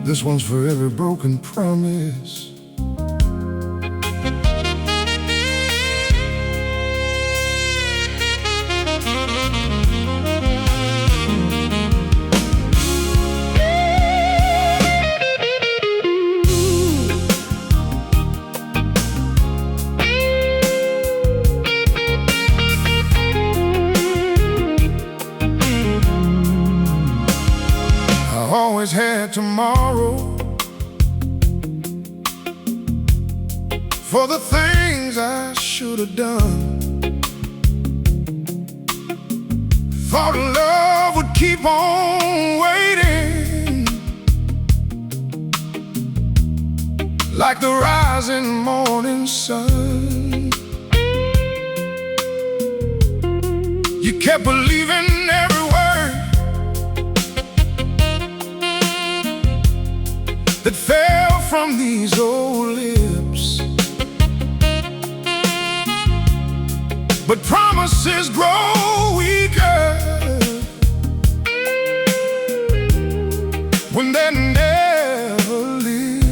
This one's for every broken promise. I always had tomorrow for the things I should have done. Thought love would keep on waiting, like the rising morning sun. You kept believing every word that fell from these old lips, but promises grow weaker when they're never lived.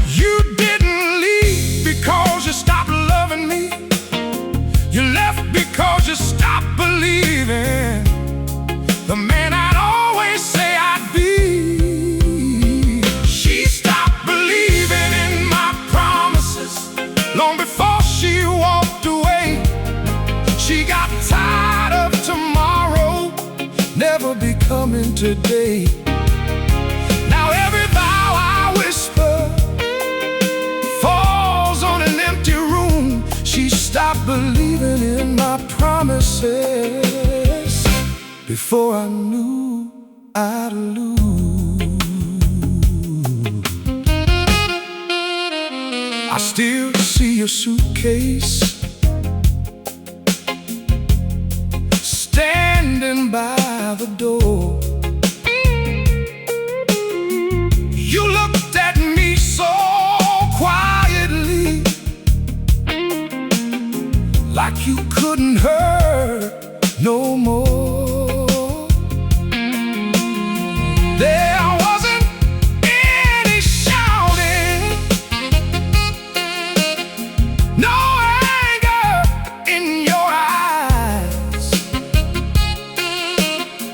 You didn't leave because you stopped loving me. You left because you stopped believing the man I'd always say I'd be. She stopped believing in my promises long before she walked away. She got tired of tomorrow never becoming today. Now every vow I whisper falls on an empty room. She stopped believing in my promises before I knew I'd lose. I still see your suitcase standing by the door. You looked at me so quietly, like you couldn't hurt no more. There wasn't any shouting, no anger in your eyes,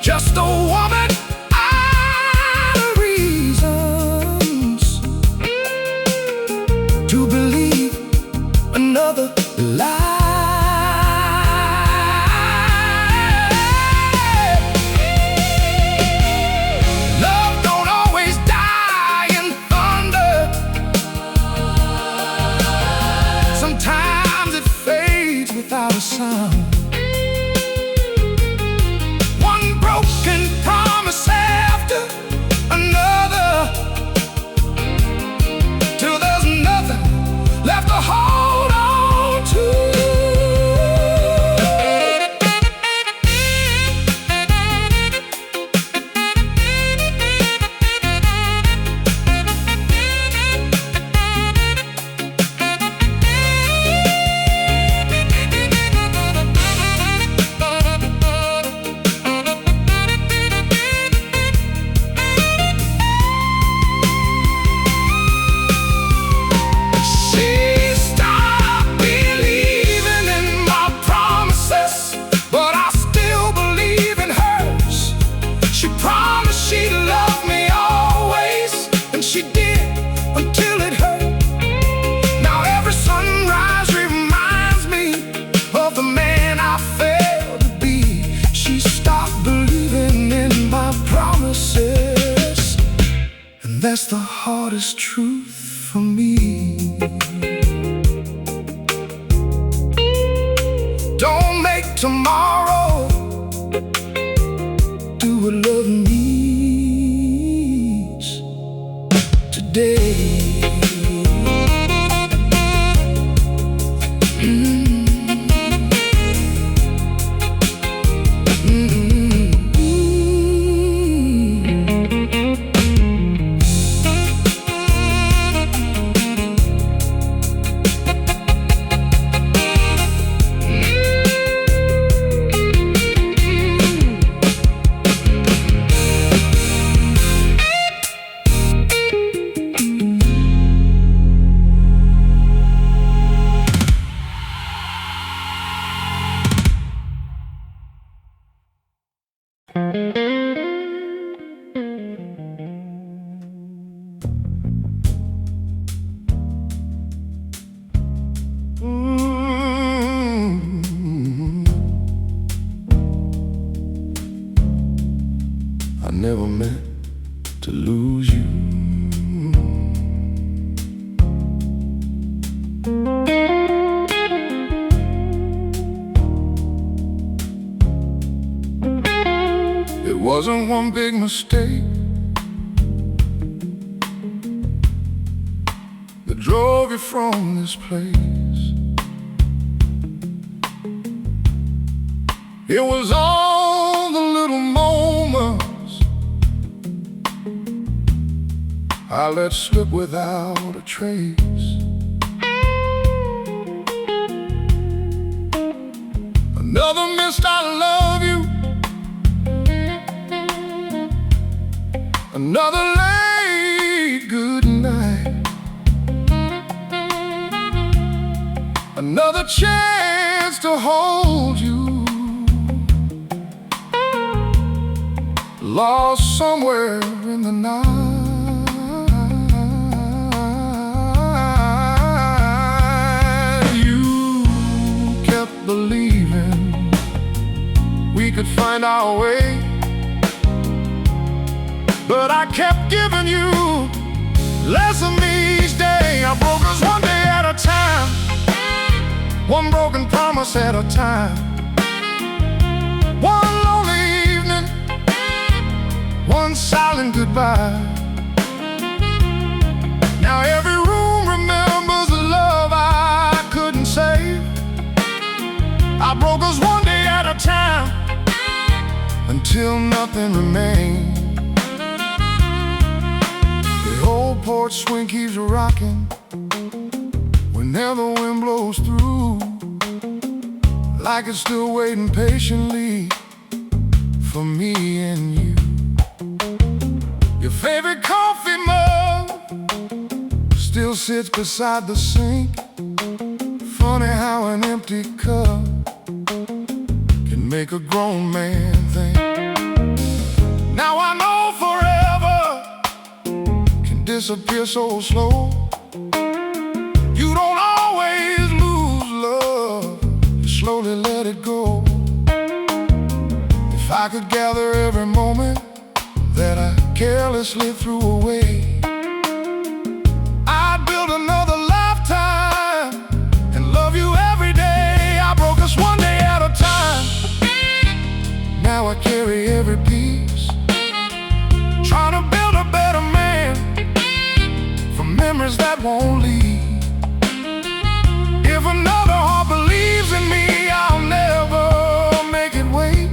just a woman out of reasons to believe another lie. Without a sound, one broken promise after another, till there's nothing left to hold on to. That's the hardest truth for me. Don't make tomorrow do what love needs today. never meant to lose you. It wasn't one big mistake that drove you from this place. It was all the little moments I let slip without a trace. Another missed I love you, another late good night, another chance to hold you, lost somewhere in the night. You kept believing we could find our way, but I kept giving you less of me each day. I broke us one day at a time, one broken promise at a time, one lonely evening, one silent goodbye. Now every room remembers the love I couldn't save. I broke us one day at a time until nothing remained. The old porch swing keeps rocking whenever the wind blows through, like it's still waiting patiently for me and you. Your favorite coffee mug still sits beside the sink. Funny how an empty cup can make a grown man think. Now I know forever can disappear so slow. You don't always lose love, you slowly let it go. If I could gather every moment that I carelessly threw away, I'd build another lifetime and love you every day. I broke us one day at a time, now I carry every piece, trying to build a better man from memories that won't leave. If another heart believes in me, I'll never make it wait,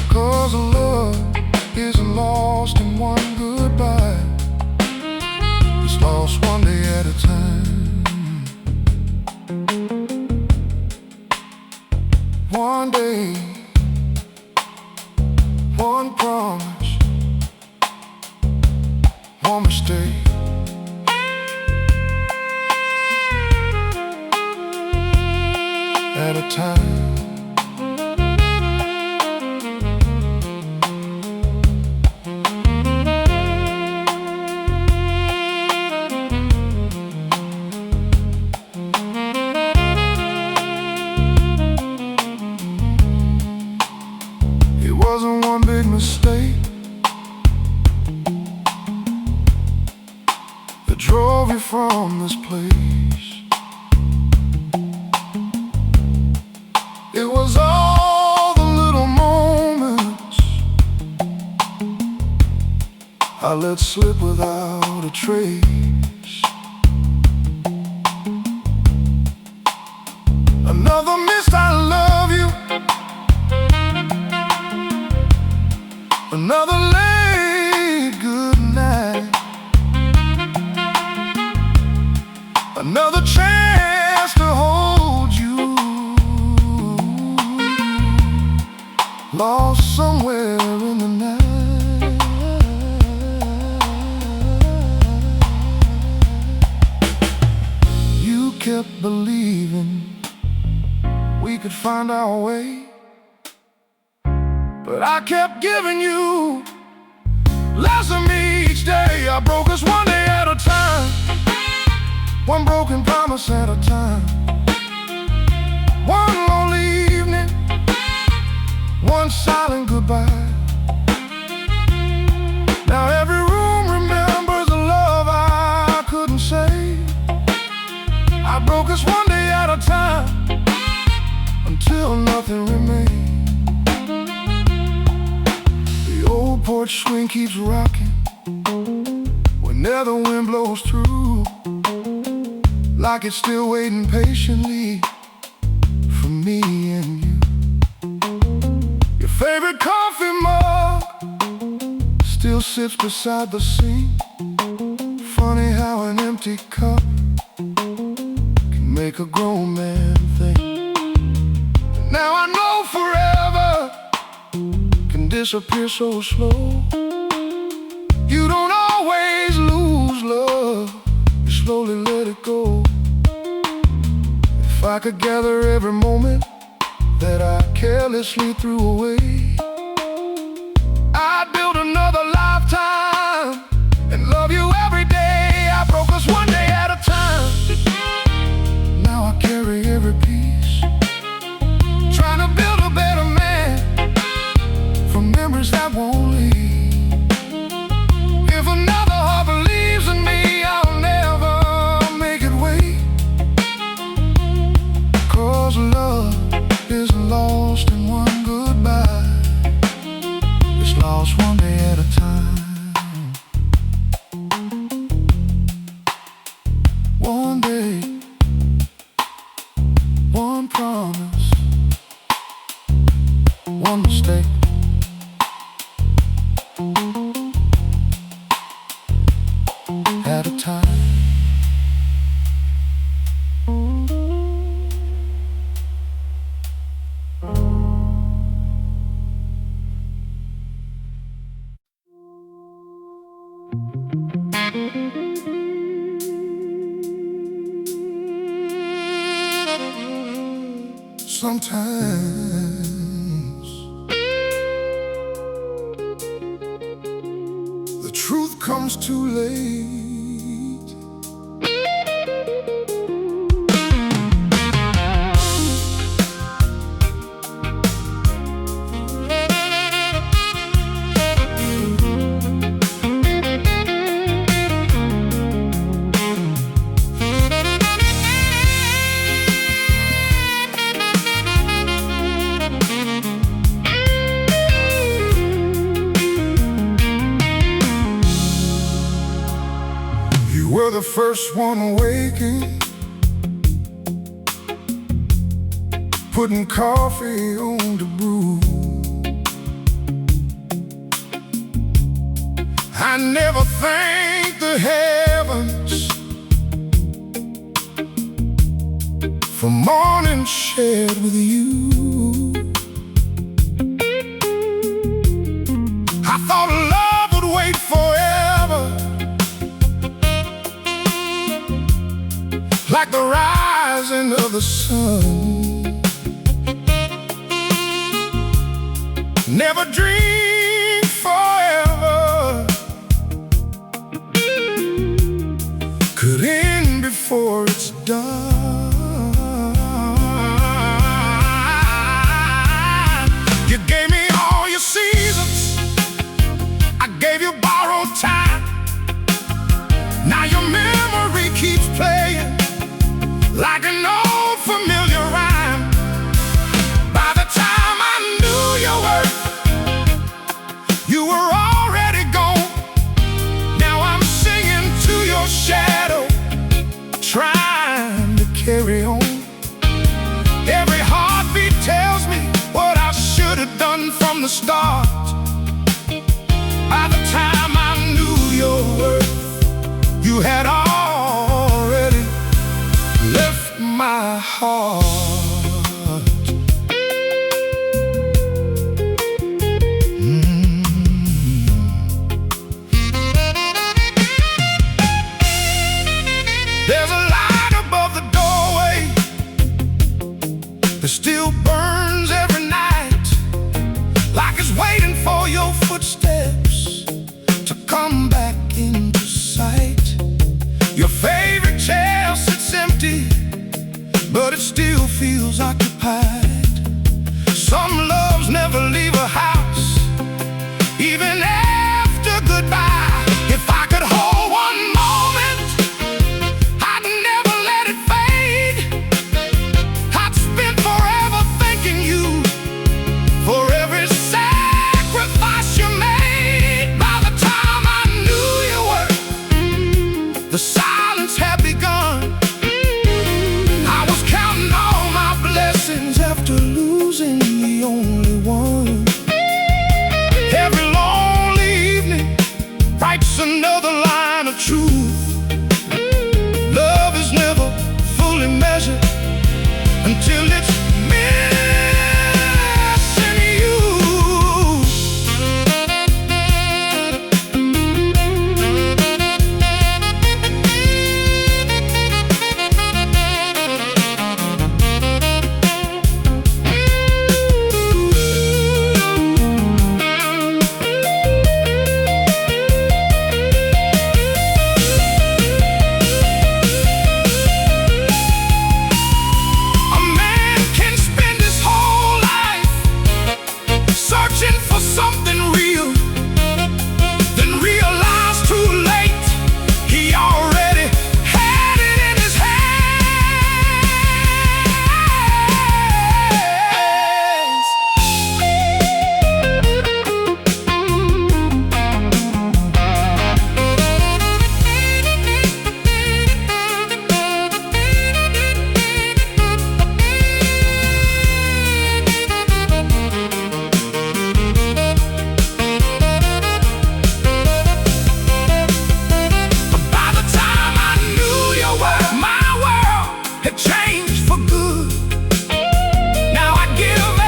'cause love isn't lost in one goodbye. It's lost one day at a time. One day, one promise, one mistake at a time. It wasn't one big mistake that drove you from this place. It was all the little moments I let slip without a trace. Another missed I love you, another late good night, another chance to hold you, lost somewhere in the night. You kept believing we could find our way, but I kept giving you less of me each day. I broke us one day at a time, one broken promise at a time, one lonely evening, one silent goodbye. nothing remains. The old porch swing keeps rocking whenever the wind blows through, like it's still waiting patiently for me and you. Your favorite coffee mug still sits beside the sink. Funny how an empty cup can make a grown man think. Now I know forever can disappear so slow. You don't always lose love, you slowly let it go. If I could gather every moment that I carelessly threw away, I'd build another lifetime and love you every day. I broke us one day at a time. Now I carry every piece, trying to build a better man from memories that won't leave. If another heart believes in me, I'll never make it wait. 'Cause love is lost in one goodbye. It's lost one day at a time. One day, one promise, one mistake. At a time. Sometimes the truth comes too late. You were the first one waking, putting coffee on the brew. I never thanked the heavens for morning shared with you. I thought love would wait forever, like the rising of the sun. Never dream forever could end before it's done. You gave me all your seasons, I gave you borrowed time. Now your memory keeps playing like an old familiar rhyme. By the time I knew your worth, you were already gone. Now I'm singing to your shadow, trying to carry on. Every heartbeat tells me what I should have done from the start. By the time I knew your worth, you had already left my heart. There's a light above the doorway that still burns every night, like it's waiting for your footsteps to come back into sight. Your favorite chair sits empty, but it still feels occupied. Some loves never leave a house, even after goodbye. If I could hold one moment, I'd never let it fade. I'd spend forever thanking you until it's missing you. Something real, then realize too late he already had it in his hands. Changed for good. Now I give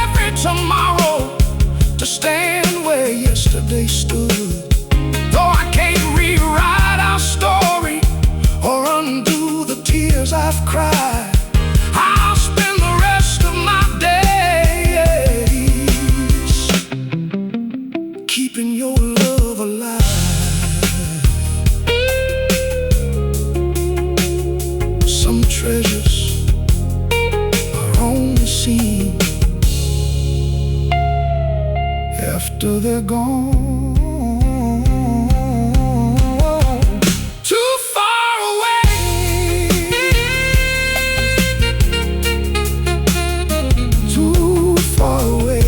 every tomorrow to stand where yesterday stood. Though I can't rewrite our story or undo the tears I've cried, I'll spend the rest of my days keeping your love alive. Some treasures are only seen after they're gone, too far away, too far away.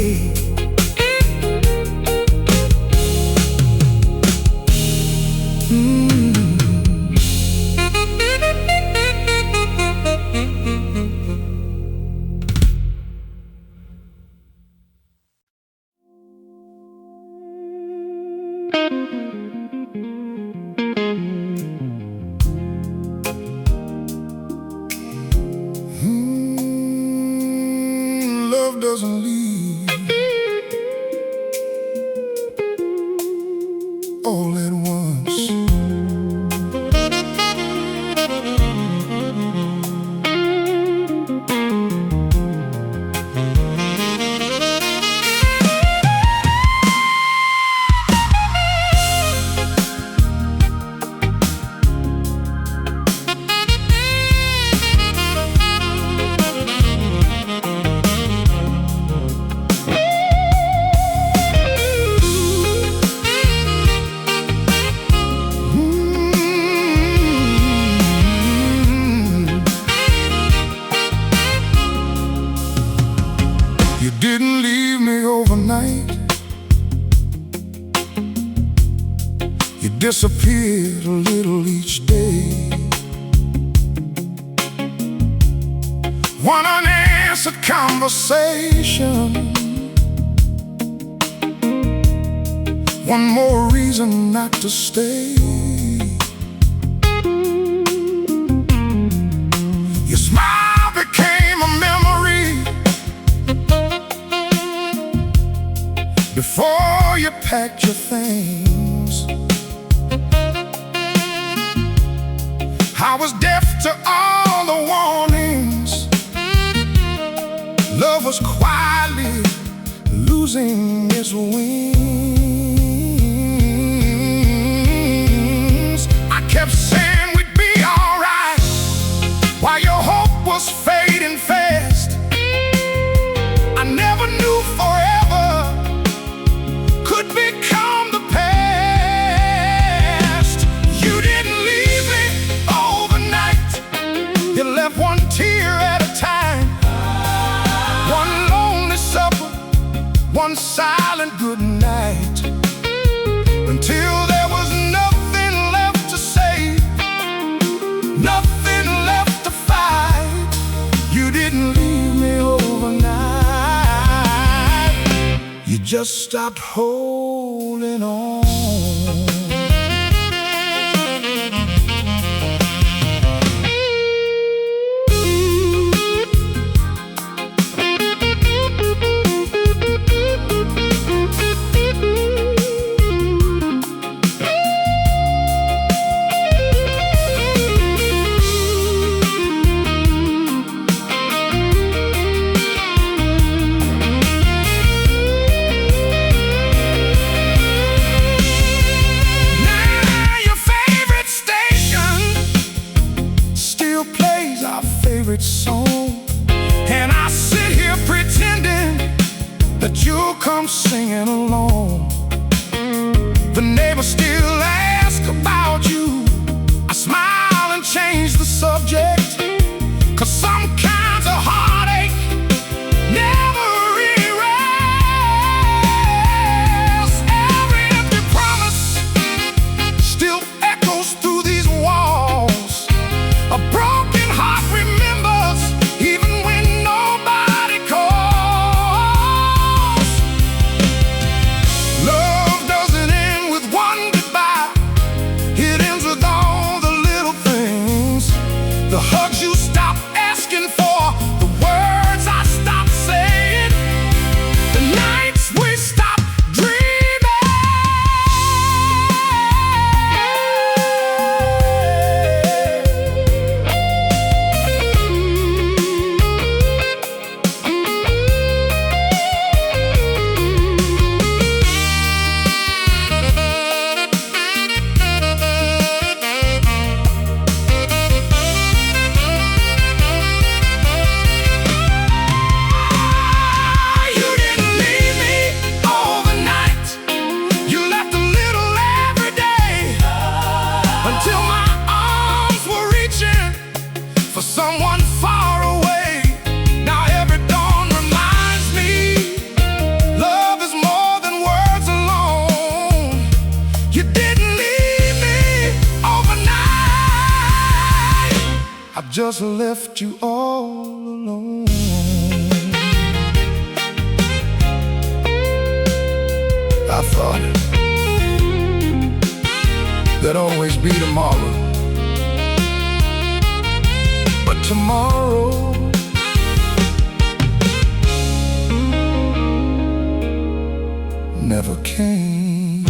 Love doesn't leave all at once. You didn't leave me overnight. You disappeared a little each day. One unanswered conversation, one more reason not to stay. Your smile became a memory before you packed your things. I was deaf to all the warnings. Love was quietly losing its wings. I kept saying we'd be alright while your hope was fading fast. I never knew forever could become the past. You didn't leave me overnight. You left one tear at a time, one lonely supper, one silent good night, until there was nothing left to say, nothing left to fight. You didn't leave me overnight. You just stopped holding on. that you'll come singing along. The neighbors still ask about you. I smile and change the subject, 'cause some kinds of heartache never erase. Every empty promise still echoes through these walls. A broken heart remembers even when nobody calls. Love doesn't end with one goodbye. It ends with all the little things. The hugs you stop asking for, the words I stop saying, the nights we stop dreaming. You didn't leave me overnight. You left a little every day, until my arms were reaching for someone far away. Now every dawn reminds me love is more than words alone. You didn't leave me overnight. I just left you all alone. I thought there'd always be tomorrow, but tomorrow never came.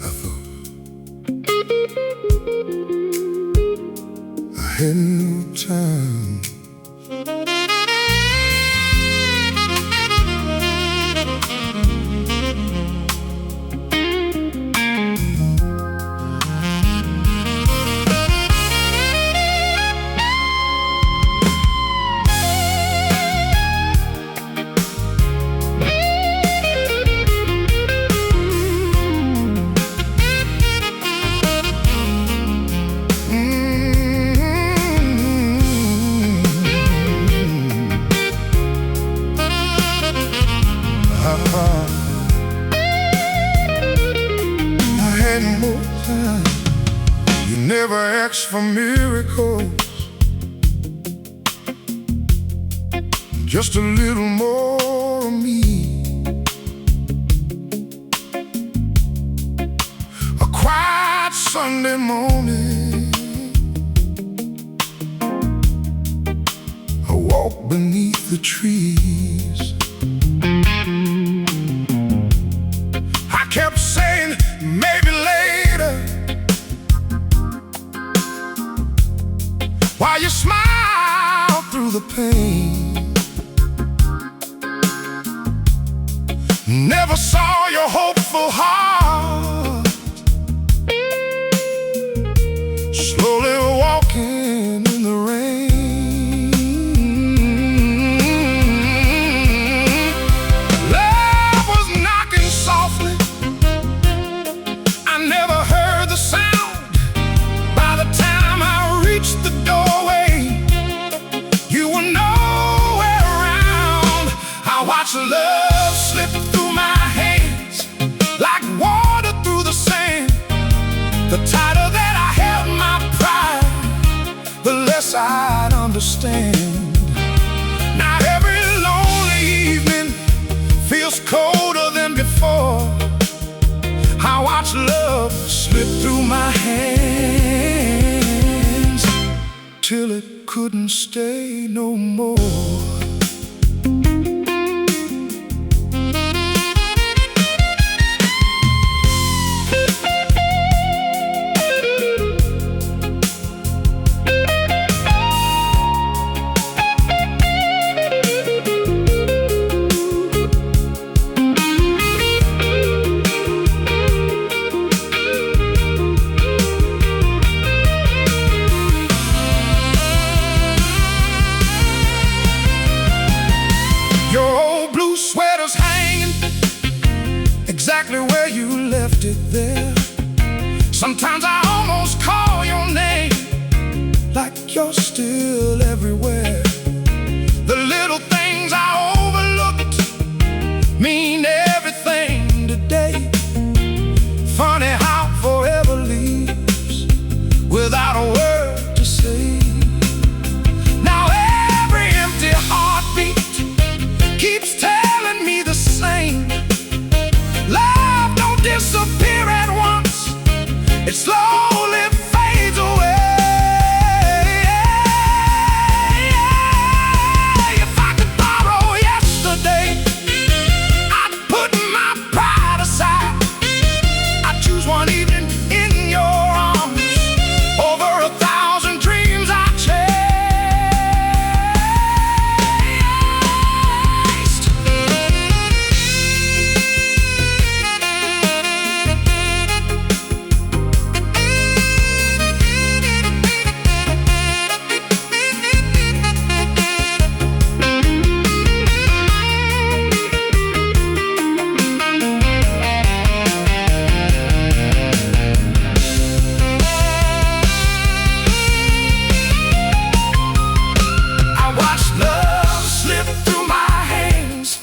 I thought I had no time. I had more time. You never asked for miracles, just a little more of me. A quiet Sunday morning, I walk beneath the trees. I kept saying maybe later, while you smile through the pain. Never saw your hopeful heart slowly walking in the rain. Love was knocking softly. I never heard the sound. By the time I reached the doorway, you were nowhere around. I watched love slip through my hands like water through the sand. The tighter that I held my pride, the less I'd understand. Now every lonely evening feels colder than before. I watch love slip through my hands till it couldn't stay no more. exactly where you left it there. Sometimes I almost call your name, like you're still everywhere. The little things I overlooked mean everything today. Funny how forever leaves without a word to say. Now every empty heartbeat keeps telling me the same. Love don't disappear at once, it slowly fades away. If I could borrow yesterday, I'd put my pride aside. I'd choose one evening in your arms over 1,000 dreams I chased.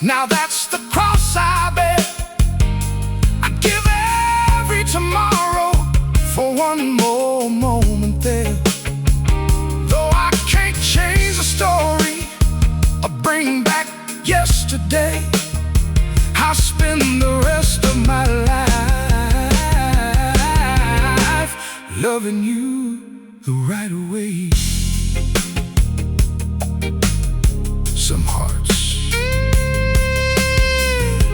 Now that's the cross I bear. I'd give every tomorrow for one more moment there. Though I can't change the story or bring back yesterday, I'll spend the rest of my life loving you the right way. Some hearts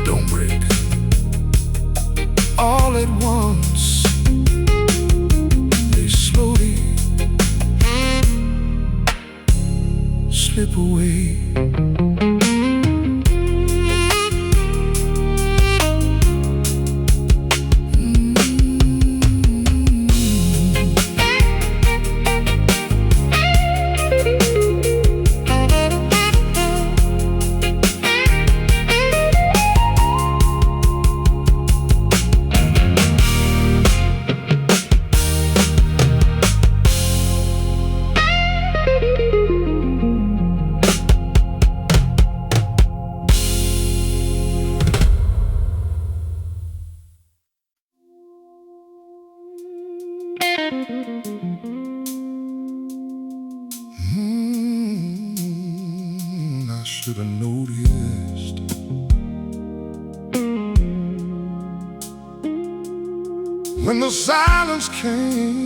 don't break all at once, they slowly slip away. I should have noticed when the silence came.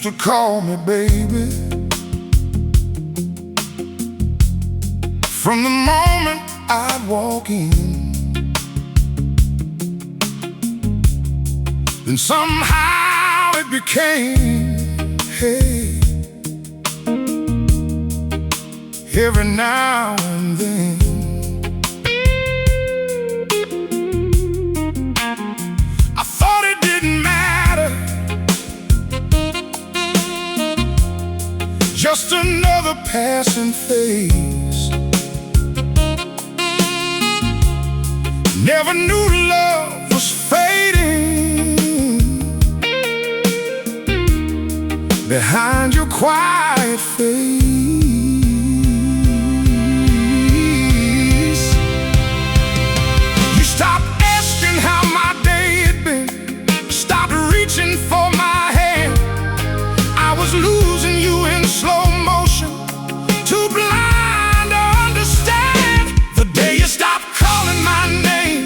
To call me baby, from the moment I'd walk in, then somehow it became, hey, every now and then. I thought it didn't matter, just another passing phase. Never knew love was fading behind your quiet face. You stopped asking how my day had been, stopped reaching for my hand. I was losing you in slow motion, too blind to understand. The day you stopped calling my name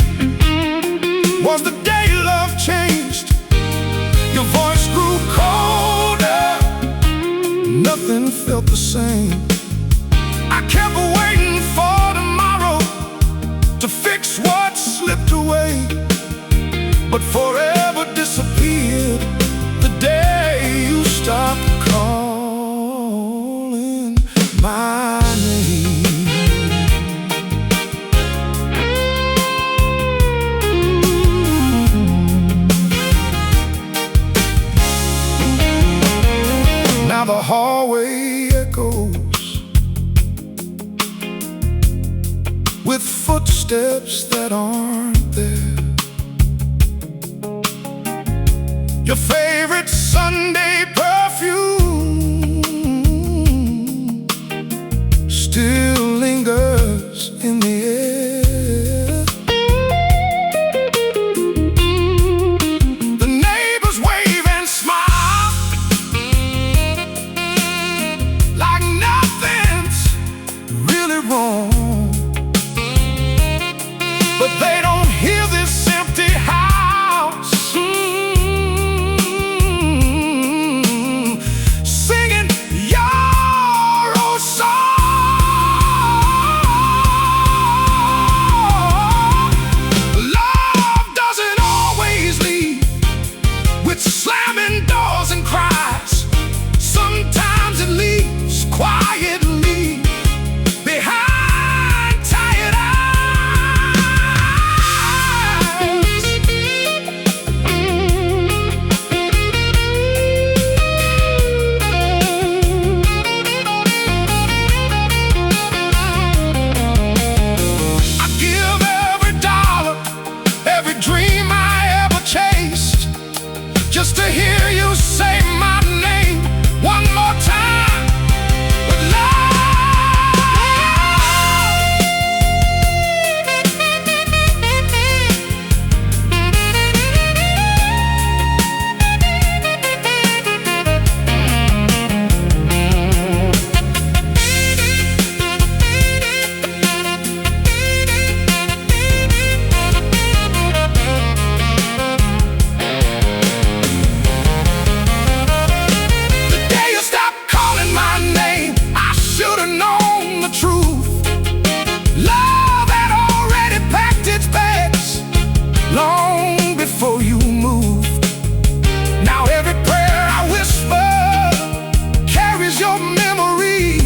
was the day love changed. Your voice grew colder, nothing felt the same. I kept waiting for tomorrow to fix what slipped away. but forever disappeared the day you stopped calling my name. Now the hallway echoes with footsteps that aren't there. Your favorite Sunday perfume still lingers in the air. The neighbors wave and smile like nothing's really wrong, but they don't hear this empty house singing your old song. Love doesn't always leave with slamming doors and cries. Sometimes it leaves quietly behind tired eyes. I give every dollar, every dream I ever chased, just to hear you say my name one more time with love. The day you stopped calling my name, I should have known the truth. Love had already packed its bags long before you moved. Now every prayer I whisper carries your memory,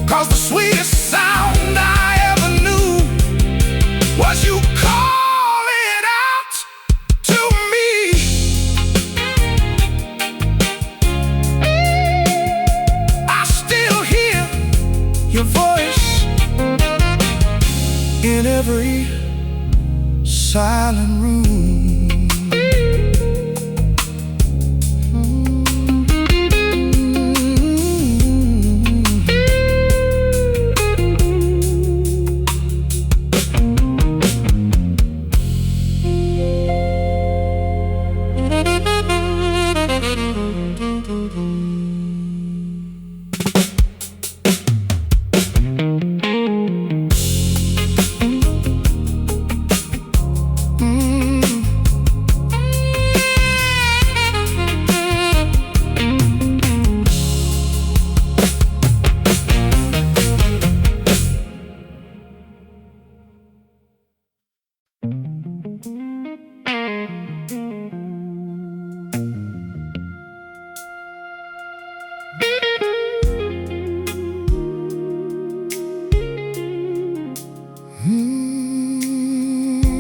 'cause the sweetest sound I ever knew was you calling out to me. I still hear your voice in every silent room.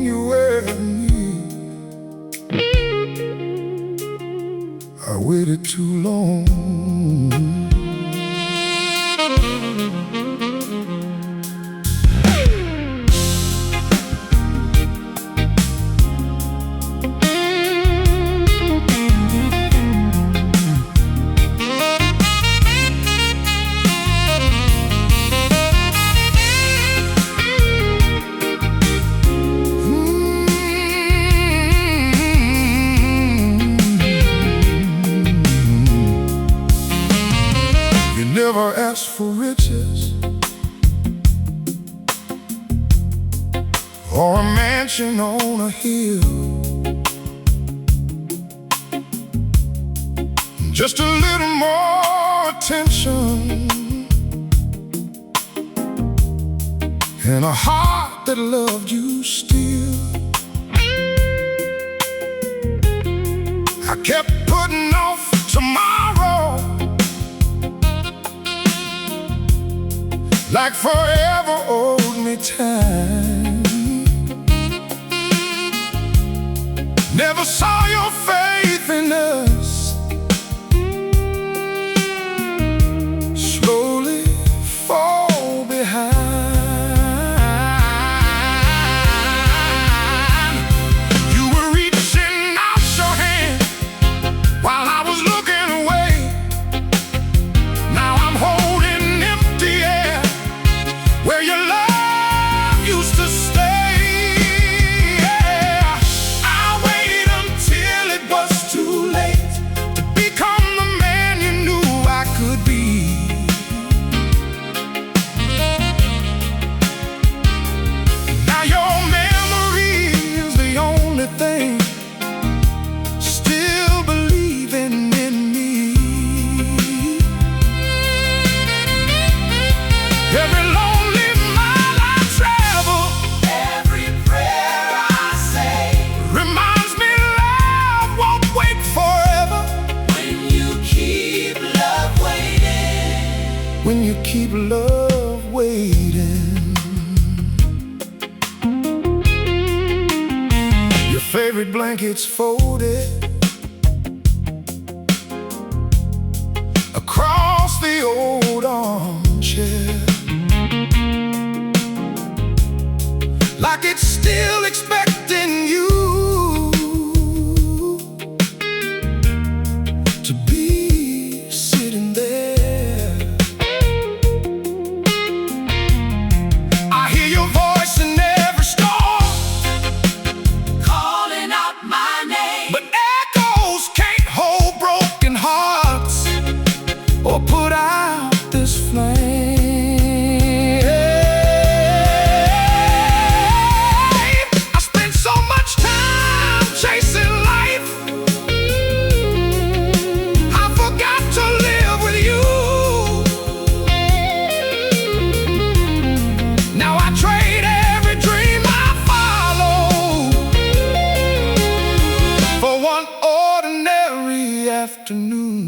You were me. I waited too long. Never asked for riches or a mansion on a hill, just a little more attention and a heart that loved you still. I kept putting off tomorrow, like forever owed me time. Never saw your faith in us slowly fall behind. You were reaching out your hand while I was looking away. Now I'm holding empty air where your love used to stay. I waited until it was too late to become the man you knew I could be. Now your memory is the only thing still believing in me. Every lonely mile I travel, every prayer I say, reminds me love won't wait forever. When you keep love waiting, when you keep love waiting. Your favorite blankets folded across the old armchair, like it's still expecting you to be sitting there. I hear your voice in every storm, calling out my name, but echoes can't hold broken hearts or put out this flame. I spent so much time chasing life, I forgot to live with you. Now I trade every dream I follow for one ordinary afternoon.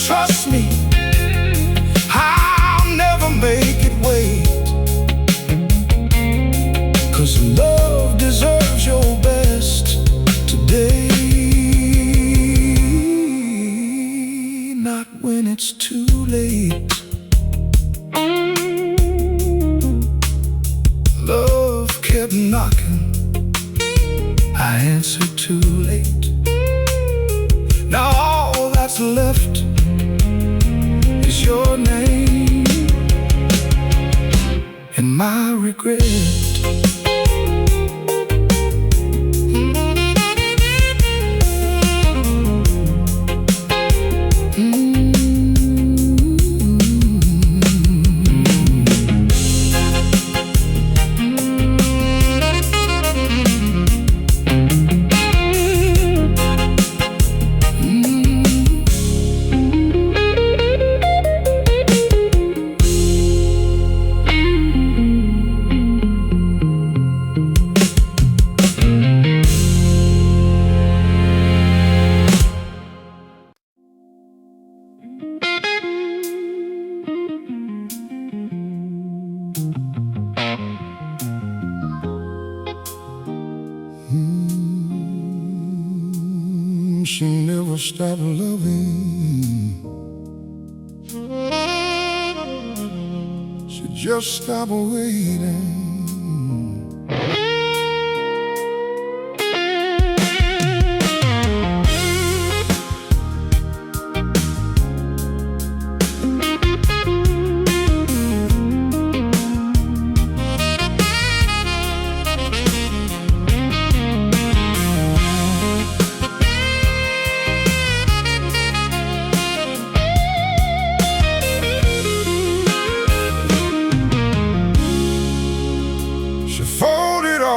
Trust me, I'll never make it wait, 'cause love deserves your best today, not when it's too late. Love kept knocking, I answered too late. Now all that's left is your name and my regret. She never stopped loving, she just stopped waiting.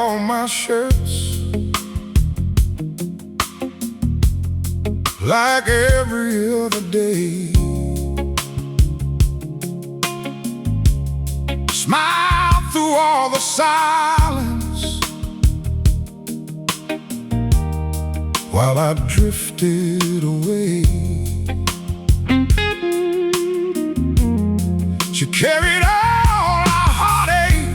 all my shirts like every other day. Smile through all the silence while I drifted away. She carried all our heartache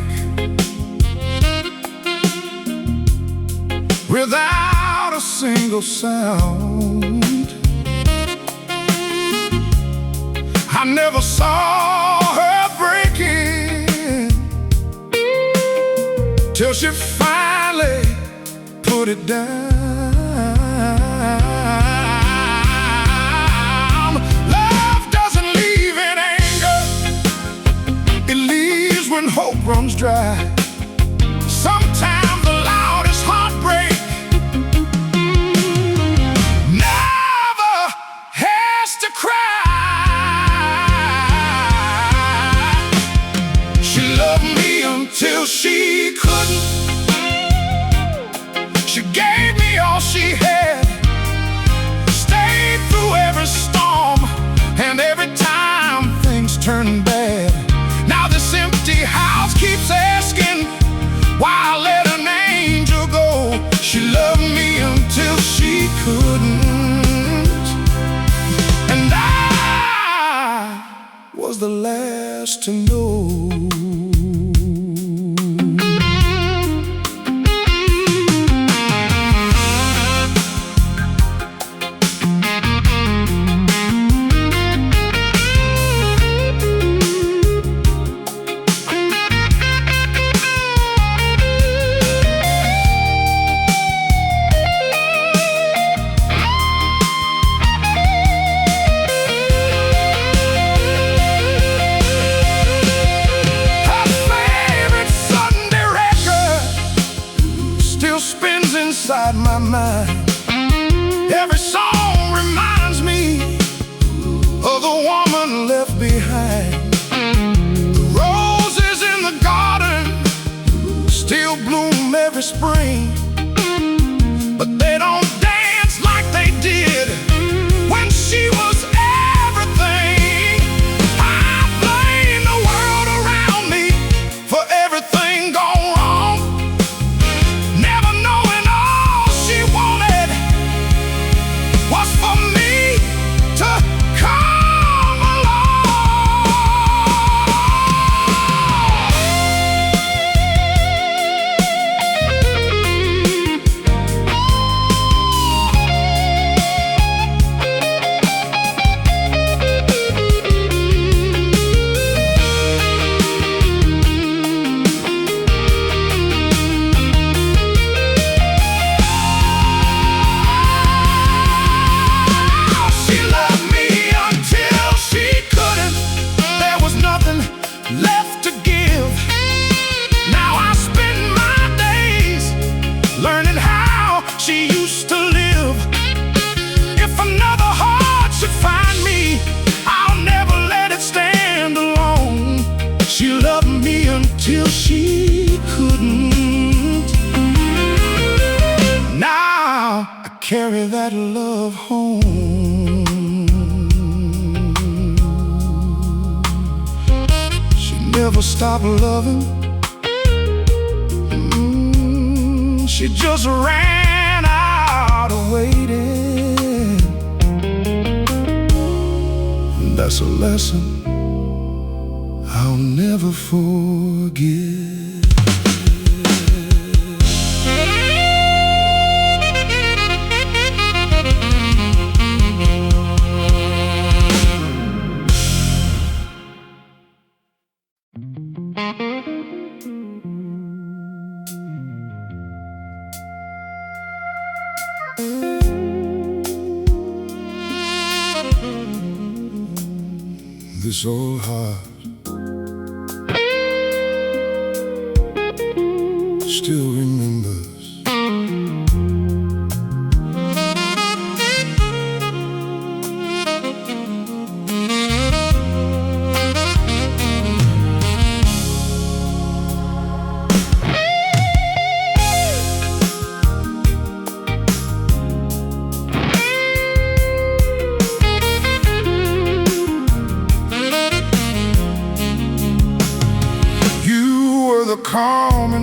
without a single sound. I never saw her breaking till she finally put it down. Love doesn't leave in anger, it leaves when hope runs dry. Sometimes the loudest heartbreak never has to cry. She loved me until she couldn't. She gave me all she had, stayed through every storm and every time things turned bad. Now this empty house keeps asking why I let an angel go. She loved me until she couldn't, and I was the last to know. Spins inside my mind. Every song reminds me of the woman left behind. The roses in the garden still bloom every spring, but they don't dance like they did when she was everything. I blame the world around me for everything gone wrong, never knowing all she wanted was for me to come along. She loved me until she couldn't. There was nothing left to give. Now I spend my days learning how she used to live. If another heart should find me, I'll never let it stand alone. She loved me until she couldn't. Now I carry that love home. She never stopped loving. She just ran out of waiting. That's a lesson I'll never forget. This old heart still remembers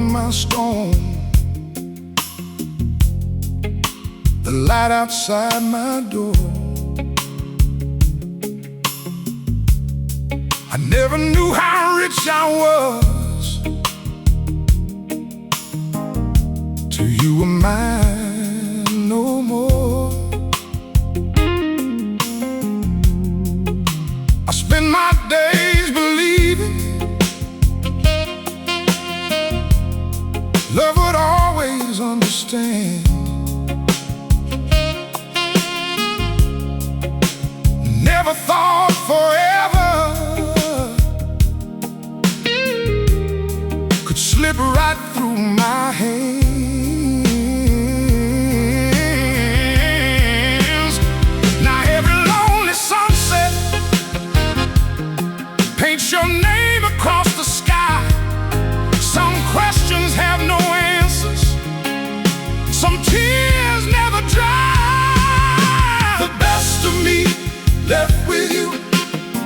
my stone, the light outside my door. I never knew how rich I was till you were mine no more. I spend my days believing love would always understand. Never thought forever could slip right through my hands. Now every lonely sunset paints your name across the sky. Some questions have no answers, some tears never dry. The best of me left with you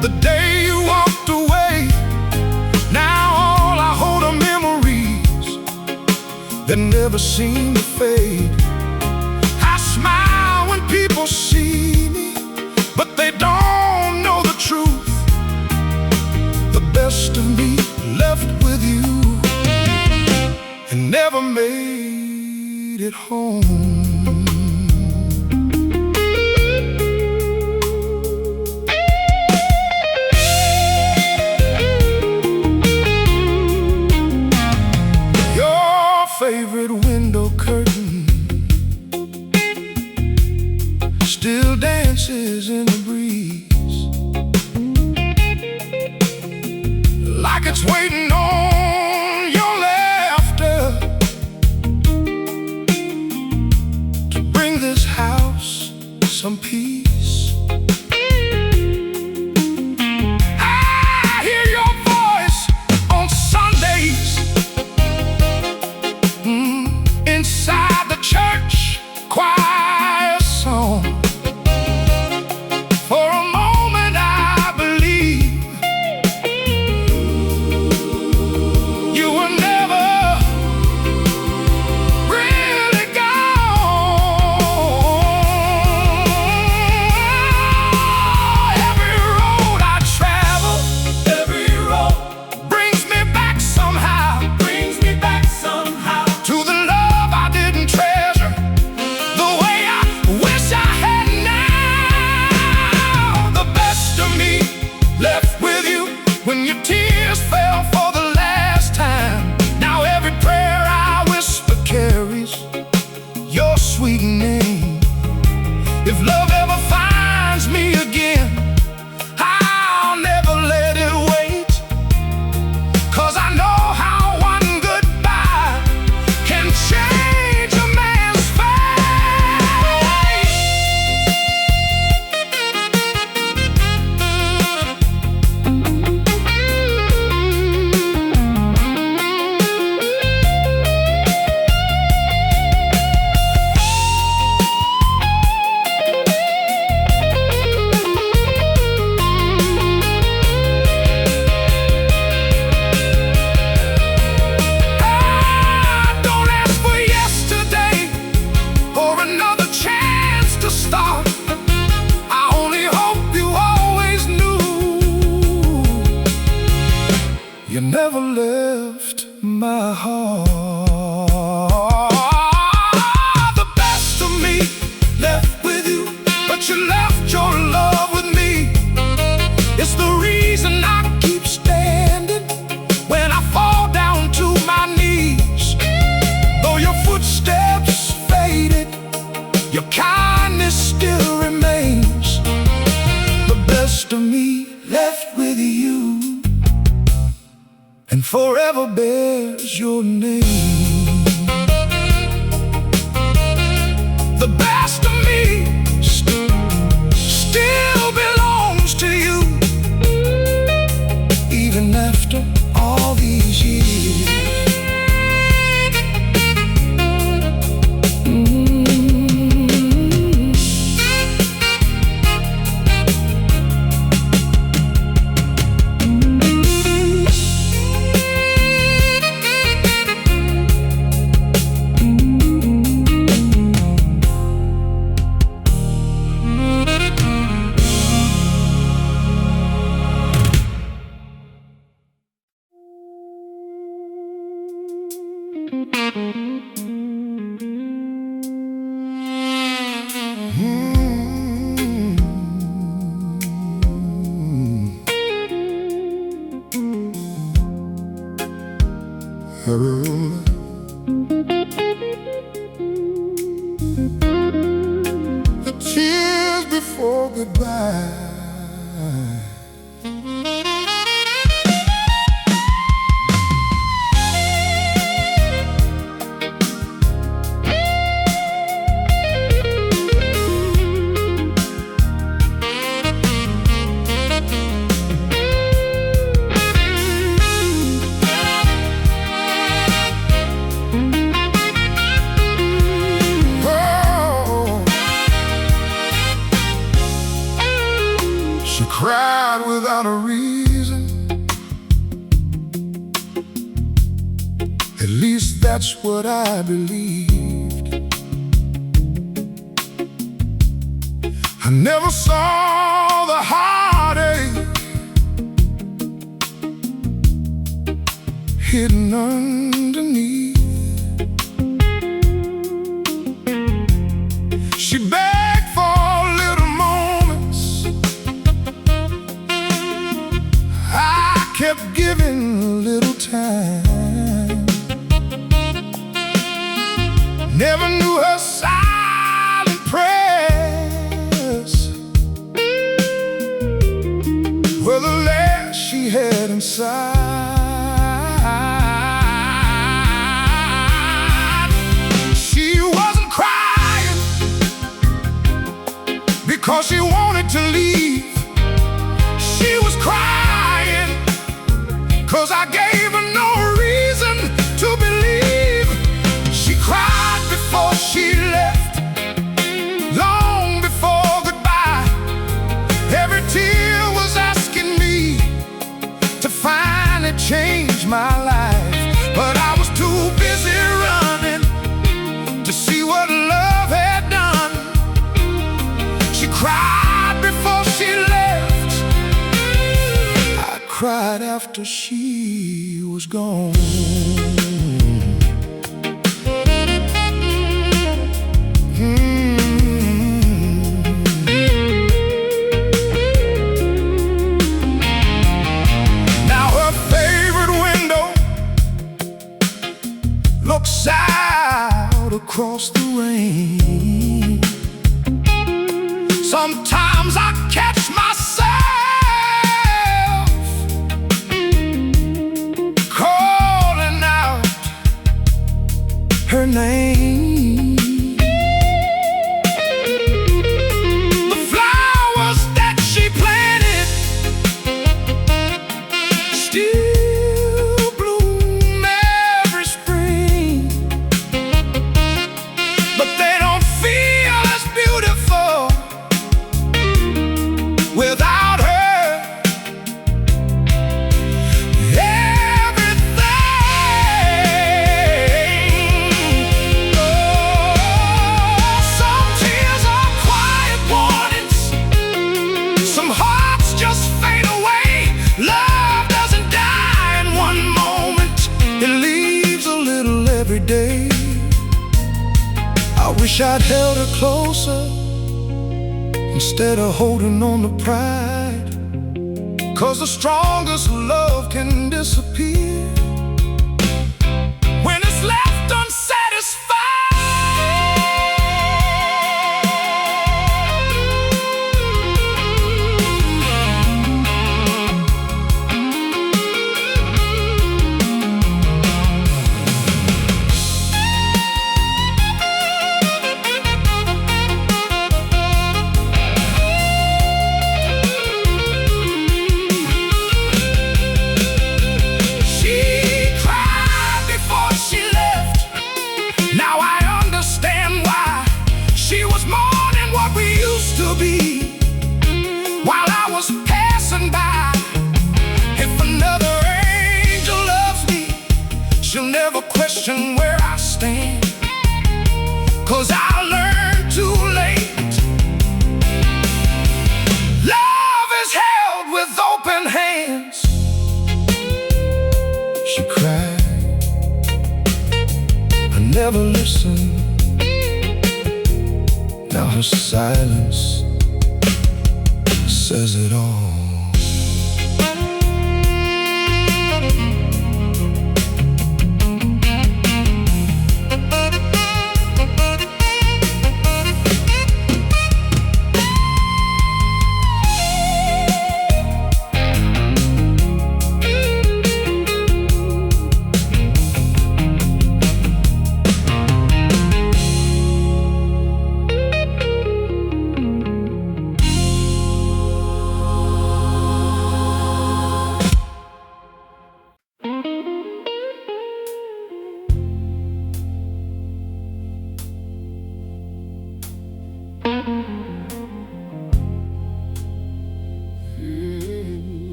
the day you walked away. Now all I hold are memories that never seem to fade. I smile when people see me, but they don't know the truth. The best of me left with you and never made it home. Favorite window curtain still dances in the breeze, like it's waiting on your laughter to bring this house some peace. I hear your voice on Sundays inside the church choir song. For a moment I believe you were never really gone. Every road I travel, every road brings me back somehow, to the love I didn't treasure the way I wish I had now. The best of me left with you when your tears fell for the last time. Now every prayer I whisper carries your sweet name. If love ever finds me again, I'll never let it wait, 'cause I know how one goodbye can change a man's fate. Don't ask for yesterday or another chance to start. I only hope you always knew you never left my heart. The best of me left with you, but you left your love with me. It's the reason I keep standing when I fall down to my knees. Though your footsteps faded, your kindness still remains. The best of me left with you and forever bears your name. The best of me still belongs to you, even after all these years. The tears before goodbye. She cried without a reason. At least that's what I believed. I never saw the heartache hidden underneath. She begged for little moments. I kept giving a little time. Never knew her silent prayers were the last she had inside. She wasn't crying because she wanted to leave. She was crying 'cause I gave her no reason to believe. She cried before she left, long before goodbye. Every tear was asking me to finally change my life. But I was too busy running to see what love had done. She cried before she left. I cried after she was gone. Now her favorite window looks out across the rain. Sometimes I catch myself calling out her name. The flowers that she planted still bloom every spring, but they don't feel as beautiful without her. Everything. Oh, some tears are quiet warnings. Some hearts just fade away. Love doesn't die in one moment. It leaves a little every day. I wish I'd held her closer instead of holding on to pride. 'Cause the strongest love can disappear when it's left unsatisfied. She cried before she left. Now I understand why. She was more than what we used to be. While I was passing by, if another angel loves me, she'll never question where I stand. 'Cause I learned too late. Love is held with open hands. She cried never listened. Now her silence says it all.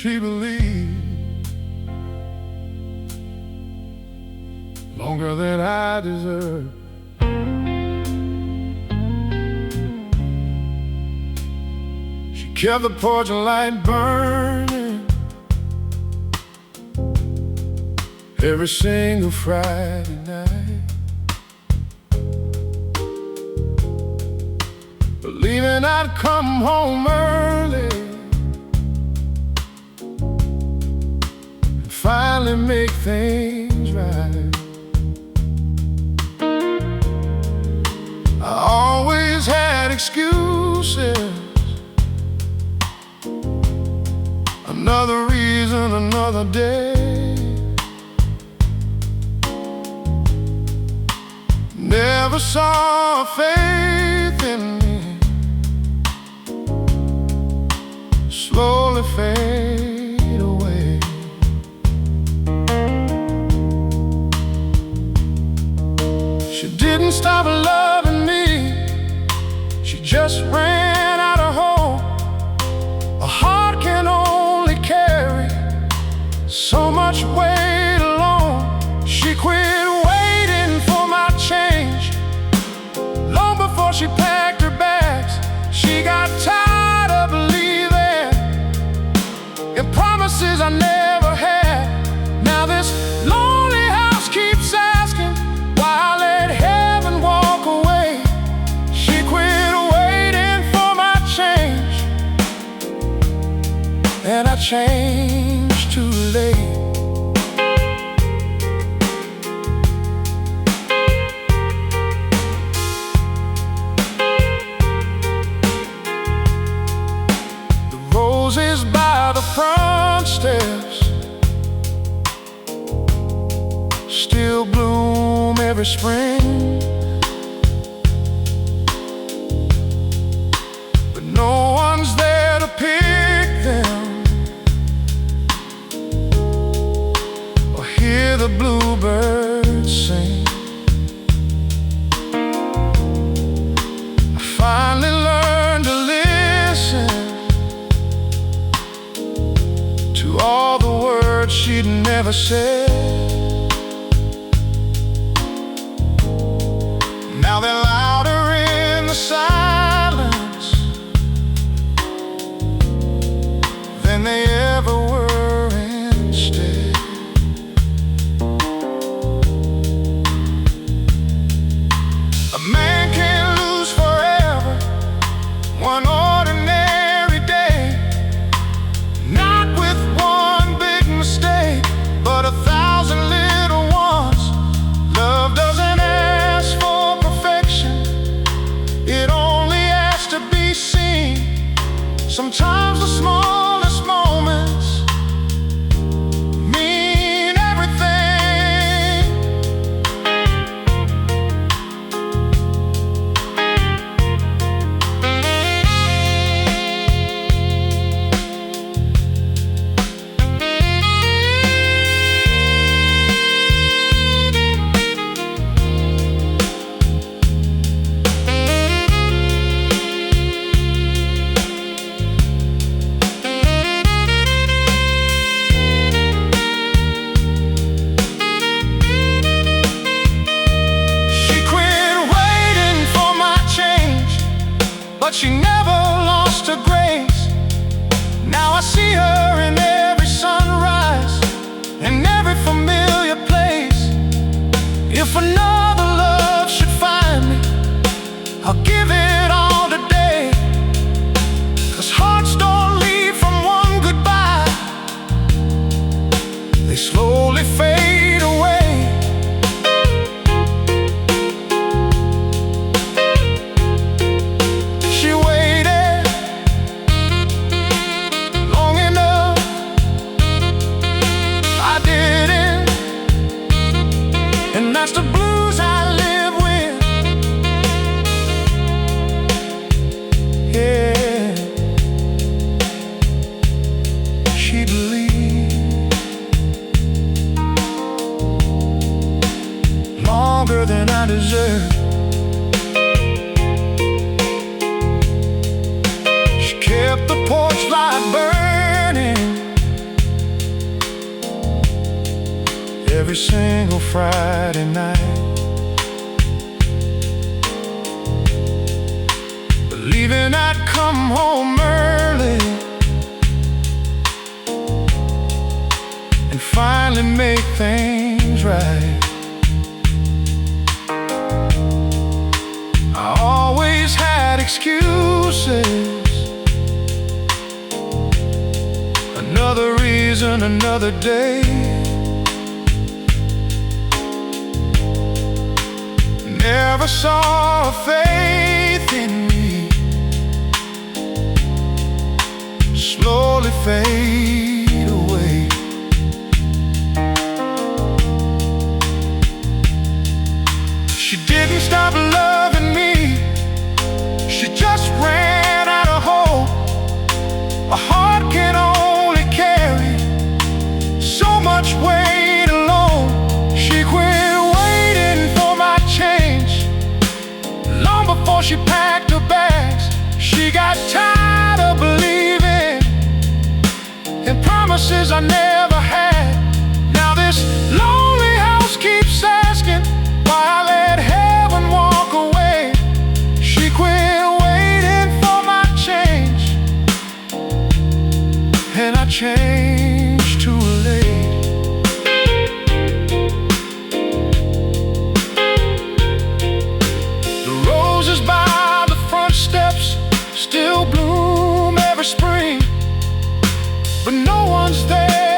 She believed longer than I deserved. She kept the porch light burning every single Friday night, believing I'd come home early, finally make things right. I always had excuses, another reason, another day. Never saw faith in me slowly fade away. She didn't stop loving me, she just ran out of hope. A heart can only carry so much weight alone. She quit waiting for my change long before she packed her bags. She got tired of believing in promises I never had. Now this lonely house keeps asking why I let heaven walk away. She quit waiting for my change, and I changed too late. The roses by the front steps still bloom every spring, but no one's there to pick them or hear the bluebirds sing. I finally learned to listen to all the words she'd never said. Now they're louder in the silence than they ever were instead. A man can't lose forever one ordinary day, not with one big mistake, but 1,000 little ones. Love doesn't ask for perfection, it only asks to be seen. Sometimes the smallest moments mean everything. She never lost her grace. every single Friday night, believing I'd come home early and finally make things right. I always had excuses, another reason, another day. Never saw a faith in me slowly fade away. She didn't stop loving me, she just ran out of hope. A heart can only carry so much weight alone. She quit waiting for my change long before she packed her bags. She got tired of believing in promises I never had. Now this lonely house keeps asking why I let heaven walk away. She quit waiting for my change, and I changed too late. The roses by the front steps still bloom every spring, but no one's there